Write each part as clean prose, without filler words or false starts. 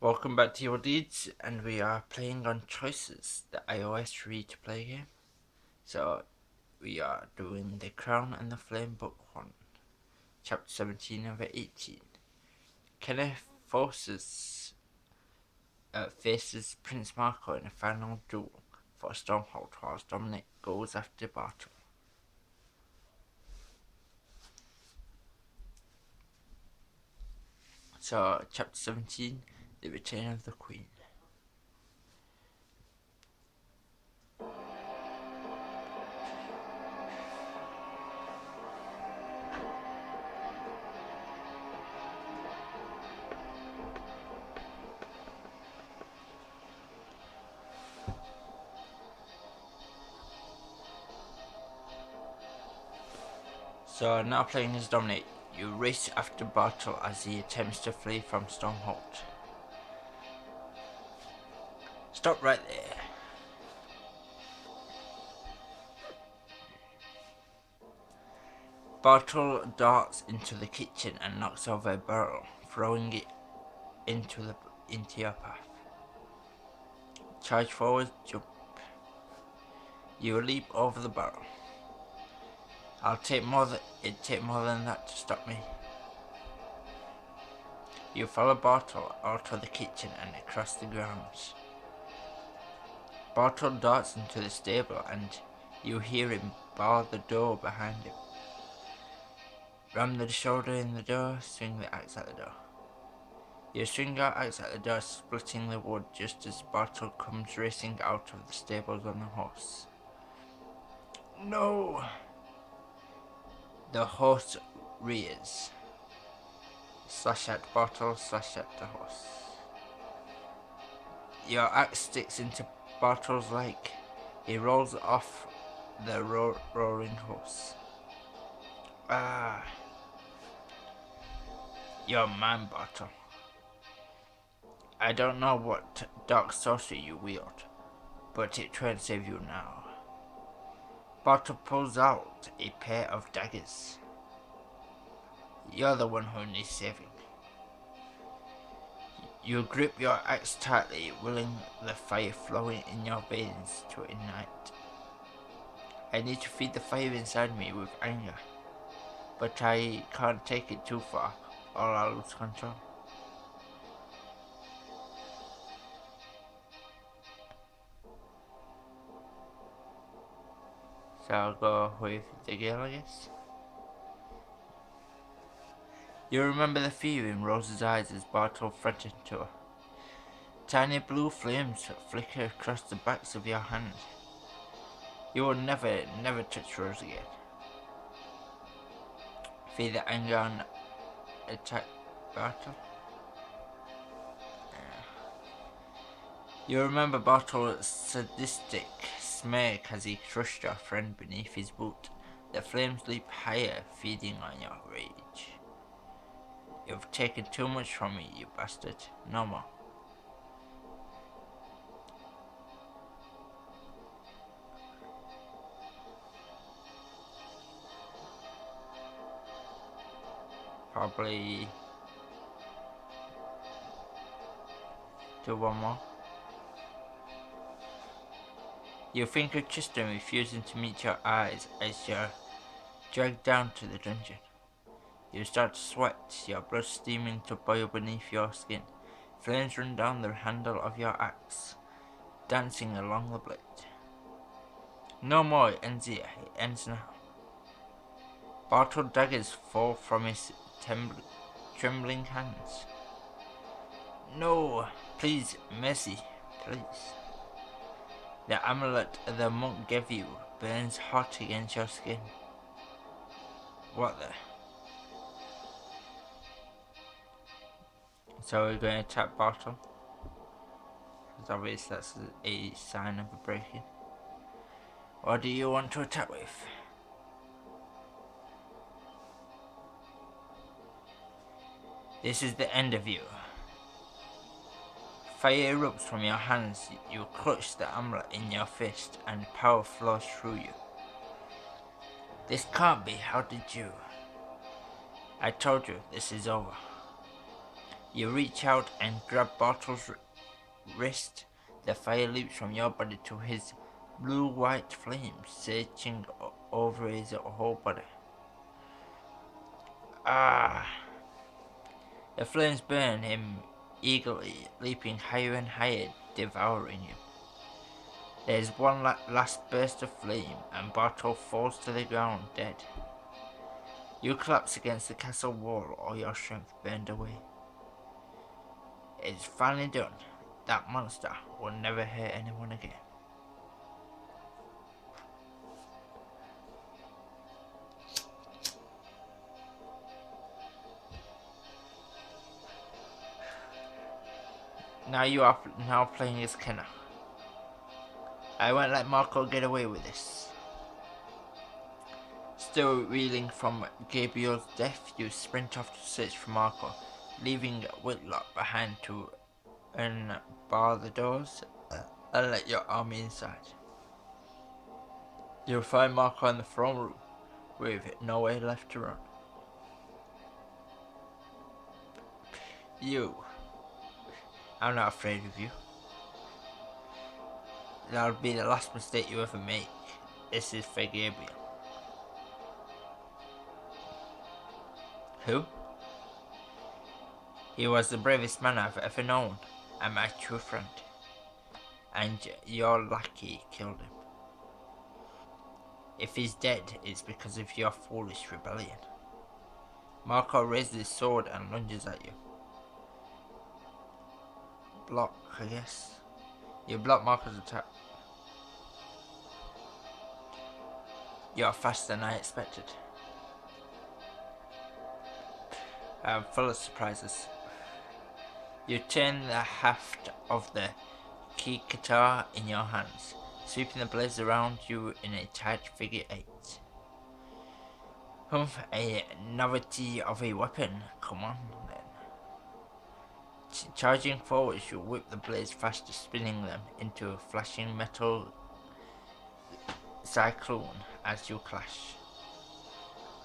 Welcome back to Evil Deedz, and we are playing on Choices, the iOS free-to-play game. So, we are doing The Crown and the Flame Book 1, Chapter 17 over 18. Kenneth faces Prince Marco in a final duel for Stronghold whilst Dominic goes after Bartle. So, Chapter 17, The Return of the Queen. So now playing as Dominic, you race after Bartle as he attempts to flee from Stronghold. Stop right there. Bartle darts into the kitchen and knocks over a barrel, throwing it into your path. Charge forward, jump. You leap over the barrel. It'd take more than that to stop me. You follow Bartle out of the kitchen and across the grounds. Bartle darts into the stable and you hear him bar the door behind him. Ram the shoulder in the door, swing the axe at the door. You swing your axe at the door, splitting the wood just as Bartle comes racing out of the stables on a horse. No! The horse rears. Slash at Bartle, slash at the horse. Your axe sticks into Bartle's leg. He rolls off the roaring horse. Ah! You're mine, Bartle. I don't know what dark sorcery you wield, but it won't save you now. Bartle pulls out a pair of daggers. You're the one who needs saving. You grip your axe tightly, willing the fire flowing in your veins to ignite. I need to feed the fire inside me with anger, but I can't take it too far, or I'll lose control. So I'll go with the girl, I guess. You remember the fear in Rose's eyes as Bartle threatened to her. Tiny blue flames flicker across the backs of your hands. You will never touch Rose again. Feel the anger and attack Bartle. You remember Bartle's sadistic smirk as he crushed your friend beneath his boot. The flames leap higher, feeding on your rage. You've taken too much from me, you bastard. No more. Probably do one more. You think of Tristan refusing to meet your eyes as you're dragged down to the dungeon. You start to sweat, your blood steaming to boil beneath your skin. Flames run down the handle of your axe, dancing along the blade. No more, it ends here. It ends now. Bartle daggers fall from his trembling hands. No, please, mercy, please. The amulet the monk gave you burns hot against your skin. What the? So we're going to attack Bartle. Because obviously that's a sign of a break-in. What do you want to attack with? This is the end of you. Fire erupts from your hands, you clutch the amulet in your fist and power flows through you. This can't be, how did you? I told you, this is over. You reach out and grab Bartle's wrist. The fire leaps from your body to his blue-white flames, searching over his whole body. Ah! The flames burn him eagerly, leaping higher and higher, devouring you. There's one last burst of flame, and Bartle falls to the ground dead. You collapse against the castle wall, all your strength burned away. It's finally done. That monster will never hurt anyone again. Now you are now playing as Kenna. I won't let Marco get away with this. Still reeling from Gabriel's death, you sprint off to search for Marco, leaving Whitlock behind to unbar the doors and let your army inside. You'll find Marco in the throne room, with nowhere left to run. I'm not afraid of you. That'll be the last mistake you ever make. This is for Gabriel. Who? He was the bravest man I've ever known, and my true friend. And your lackey killed him. If he's dead, it's because of your foolish rebellion. Marco raises his sword and lunges at you. Block, I guess. You block Marco's attack. You're faster than I expected. I'm full of surprises. You turn the haft of the key guitar in your hands, sweeping the blades around you in a tight figure eight. Humph, a novelty of a weapon. Come on, then. Charging forwards, you whip the blades faster, spinning them into a flashing metal cyclone as you clash.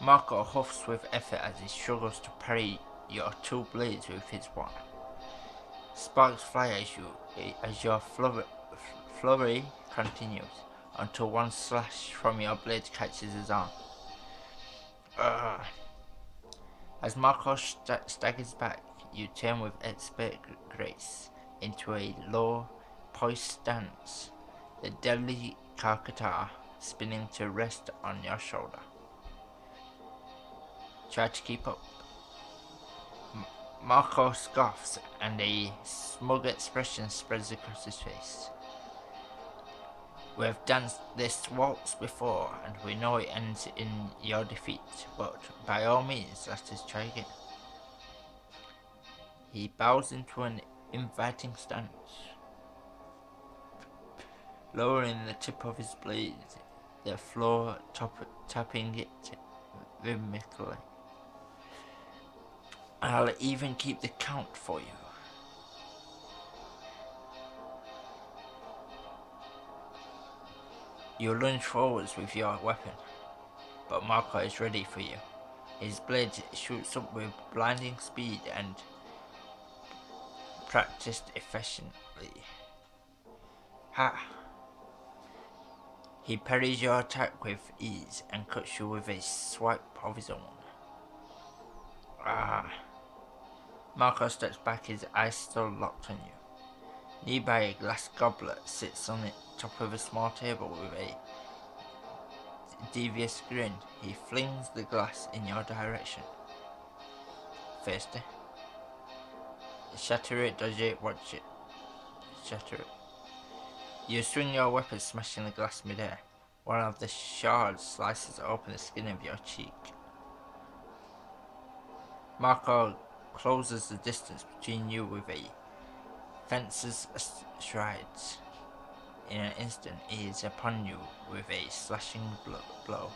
Marco huffs with effort as he struggles to parry your two blades with his one. Sparks fly as your flurry continues, until one slash from your blade catches his arm. As Marco staggers back, you turn with expert grace into a low, poised stance, the deadly guitar spinning to rest on your shoulder. Try to keep up. Marco scoffs, and a smug expression spreads across his face. We have danced this waltz before, and we know it ends in your defeat, but by all means, let us try again. He bows into an inviting stance, lowering the tip of his blade, the floor tapping it rhythmically. I'll even keep the count for you. You lunge forwards with your weapon, but Marco is ready for you. His blade shoots up with blinding speed and practiced efficiently. Ha! He parries your attack with ease and cuts you with a swipe of his own. Marco steps back, his eyes still locked on you. Nearby, a glass goblet sits on the top of a small table with a devious grin. He flings the glass in your direction. Thirsty? Shatter it, dodge it, watch it. Shatter it. You swing your weapon, smashing the glass midair. One of the shards slices open the skin of your cheek. Marco closes the distance between you with a fencer's strides. In an instant, he is upon you with a slashing blow.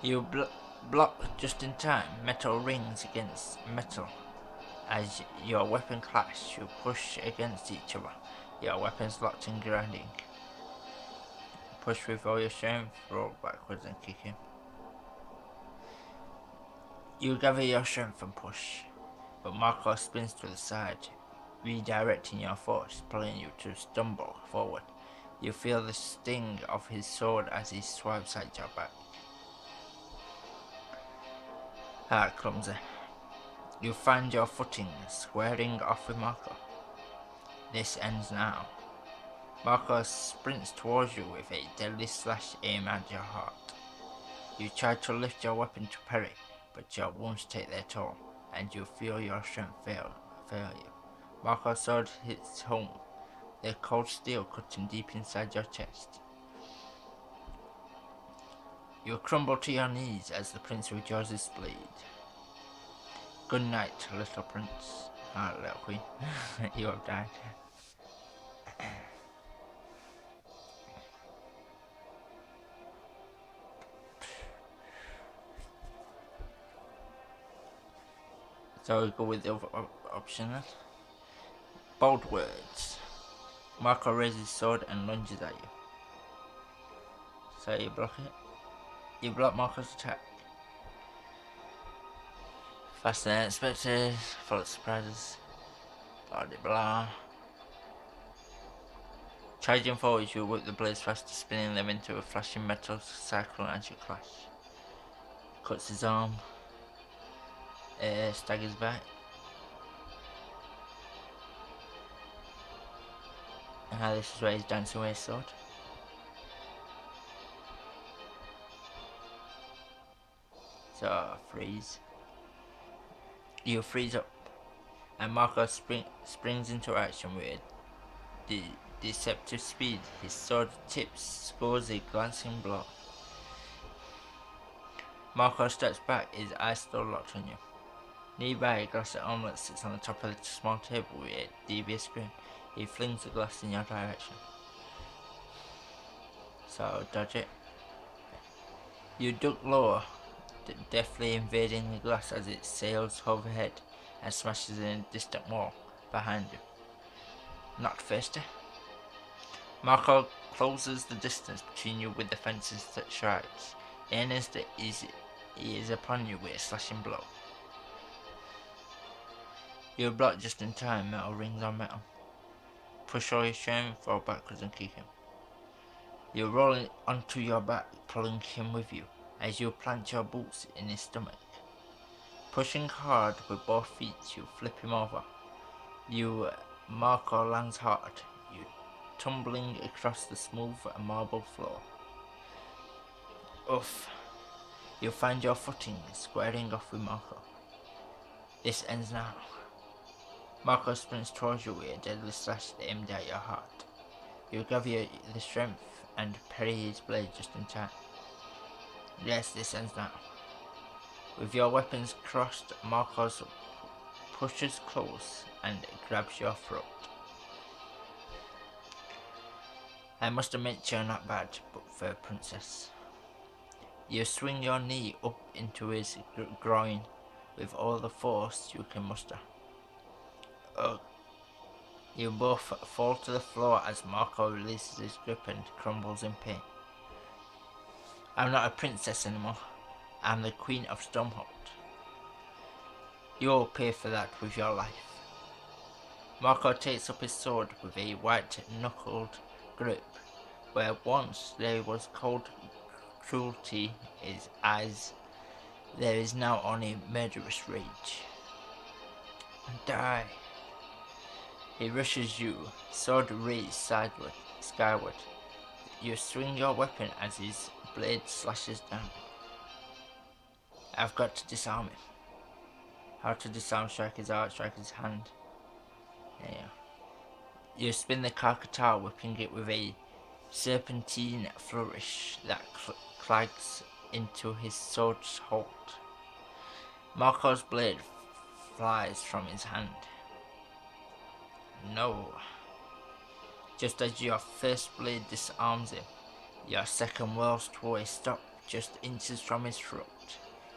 You block just in time. Metal rings against metal. As your weapon clash, you push against each other. Your weapons locked and grinding. Push with all your strength, roll backwards and kick him. You gather your strength and push, but Marco spins to the side, redirecting your force, pulling you to stumble forward. You feel the sting of his sword as he swipes at your back. Clumsy. You find your footing, squaring off with Marco. This ends now. Marco sprints towards you with a deadly slash aimed at your heart. You try to lift your weapon to parry, but your wounds take their toll, and you feel your strength fail you. Marco's sword hits home, the cold steel cutting deep inside your chest. You crumble to your knees as the prince withdraws his blade. Good night, little prince. Little queen. You have died. So we go with the other option then. Bold words. Marco raises his sword and lunges at you. So you block it. You block Marco's attack. Faster than expected, full of surprises. Blah de blah. Charging forward, you whip the blades faster, spinning them into a flashing metal cyclone as you clash. Cuts his arm. Staggers back. And this is where he's dancing with his sword. So, freeze. You freeze up, and Marco springs into action with deceptive speed. His sword tips, scores a glancing blow. Marco steps back, his eyes still locked on you. Nearby, a glass omelette sits on the top of the small table with a devious grin. He flings the glass in your direction. So, dodge it. You duck lower, deftly invading the glass as it sails overhead and smashes in a distant wall behind you. Not thirsty. Marco closes the distance between you with the fences that strikes. In an instant, he is upon you with a slashing blow. You block just in time, metal rings on metal. Push all your strength, fall backwards and kick him. You roll onto your back, pulling him with you, as you plant your boots in his stomach. Pushing hard with both feet, you flip him over. Marco lands hard, you tumbling across the smooth marble floor. Oof. You find your footing, squaring off with Marco. This ends now. Marco sprints towards you with a deadly slash aimed at your heart. You gather the strength and parry his blade just in time. Yes, this ends now. With your weapons crossed, Marcos pushes close and grabs your throat. I must admit you're not bad, but fair princess. You swing your knee up into his groin with all the force you can muster. Ugh. You both fall to the floor as Marco releases his grip and crumbles in pain. I'm not a princess anymore. I'm the Queen of Stormhold. You'll pay for that with your life. Marco takes up his sword with a white-knuckled grip. Where once there was cold cruelty in his eyes, there is now only murderous rage. Die. He rushes you, sword raised skyward. You swing your weapon as his blade slashes down. I've got to disarm him. How to disarm Striker's heart, Striker's hand. Yeah. You spin the Karkatar, whipping it with a serpentine flourish that clags into his sword's hold. Marco's blade flies from his hand. No. Just as your first blade disarms him, your second whirls to a stop just inches from his throat.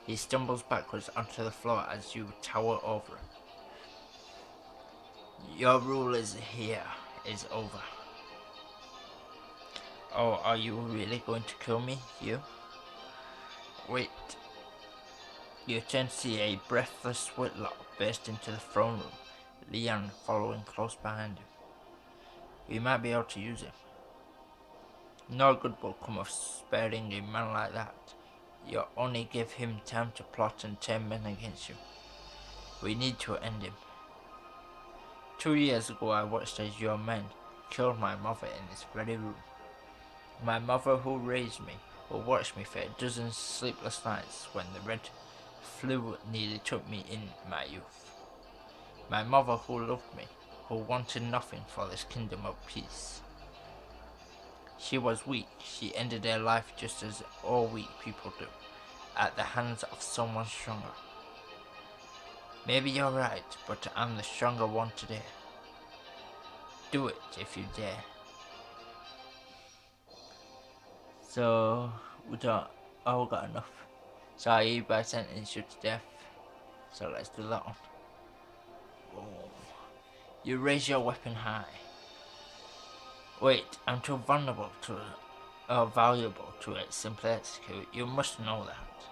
He stumbles backwards onto the floor as you tower over him. Your rule is over. Oh, are you really going to kill me, you? Wait. You turn to see a breathless Whitlock burst into the throne room, Leon following close behind him. We might be able to use him. No good will come of sparing a man like that. You only give him time to plot and turn men against you. We need to end him. 2 years ago I watched as your men killed my mother in this very room. My mother who raised me, who watched me for a dozen sleepless nights when the red flu nearly took me in my youth. My mother who loved me, who wanted nothing for this kingdom of peace. She was weak. She ended her life just as all weak people do, at the hands of someone stronger. Maybe you're right, but I'm the stronger one today. Do it if you dare. So, we don't all got enough. So I hereby sentence you to death. So let's do that one. Whoa. You raise your weapon high. Wait, I'm too vulnerable to valuable to it. Simply execute. You must know that.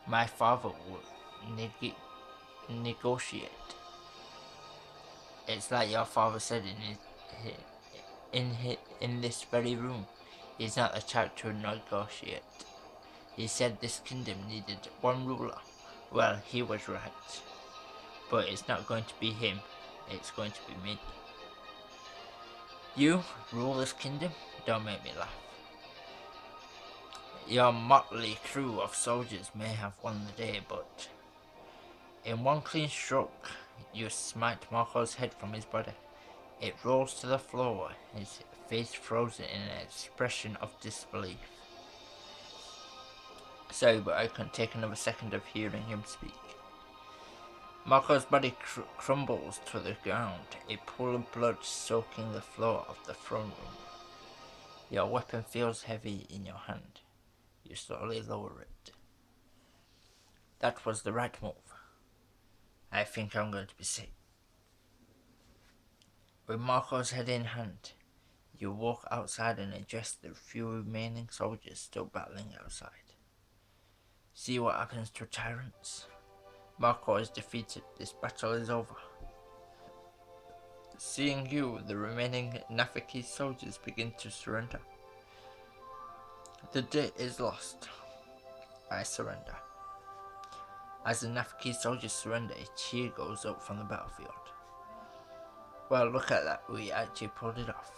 My father will negotiate. It's like your father said in this very room. He's not the type to negotiate. He said this kingdom needed one ruler. Well, he was right. But it's not going to be him. It's going to be me. You rule this kingdom? Don't make me laugh. Your motley crew of soldiers may have won the day, but in one clean stroke, you smite Marco's head from his body. It rolls to the floor, his face frozen in an expression of disbelief. Sorry, but I couldn't take another second of hearing him speak. Marco's body crumbles to the ground, a pool of blood soaking the floor of the throne room. Your weapon feels heavy in your hand. You slowly lower it. That was the right move. I think I'm going to be safe. With Marco's head in hand, you walk outside and address the few remaining soldiers still battling outside. See what happens to tyrants? Marco is defeated. This battle is over. Seeing you, the remaining Nafaki soldiers begin to surrender. The day is lost. I surrender. As the Nafaki soldiers surrender, a cheer goes up from the battlefield. Well, look at that, we actually pulled it off.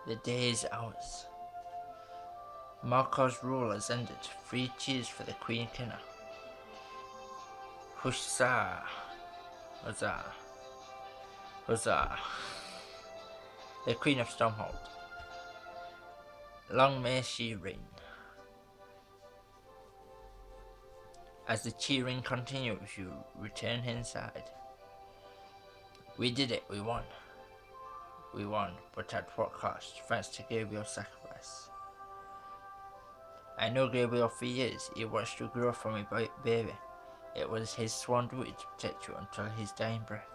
The day is ours. Marco's rule has ended. 3 cheers for the Queen Kinna. Huzzah! Huzzah! Huzzah! The Queen of Stormhold. Long may she reign. As the cheering continues, you return inside. We did it, we won. We won, but at what cost? Thanks to Gabriel's sacrifice. I know Gabriel for years. He watched you grow from a baby. It was his sworn duty to protect you until his dying breath.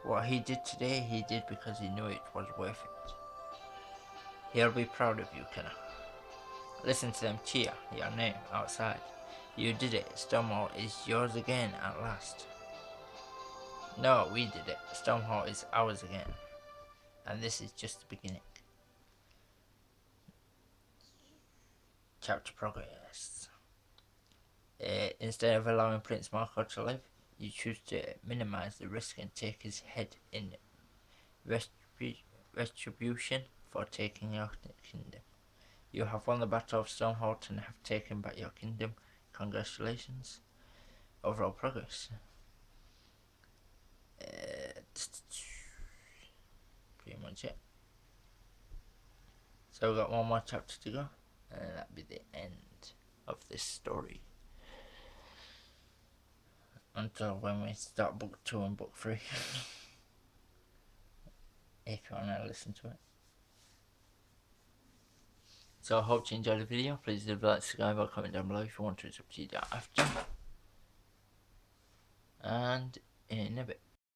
What he did today, he did because he knew it was worth it. He'll be proud of you, Kenna. Listen to them cheer your name outside. You did it. Stonewall is yours again at last. No, we did it. Stonewall is ours again. And this is just the beginning. Chapter progress. Instead of allowing Prince Marco to live, you choose to minimize the risk and take his head in retribution for taking your kingdom. You have won the Battle of Stonehold and have taken back your kingdom. Congratulations. Overall progress. Pretty much it. So we've got one more chapter to go, and that'll be the end of this story. Until when we start book 2 and book 3. If you want to listen to it. So I hope you enjoyed the video. Please leave a like, subscribe, or comment down below if you want to. It's up to you after. And in a bit.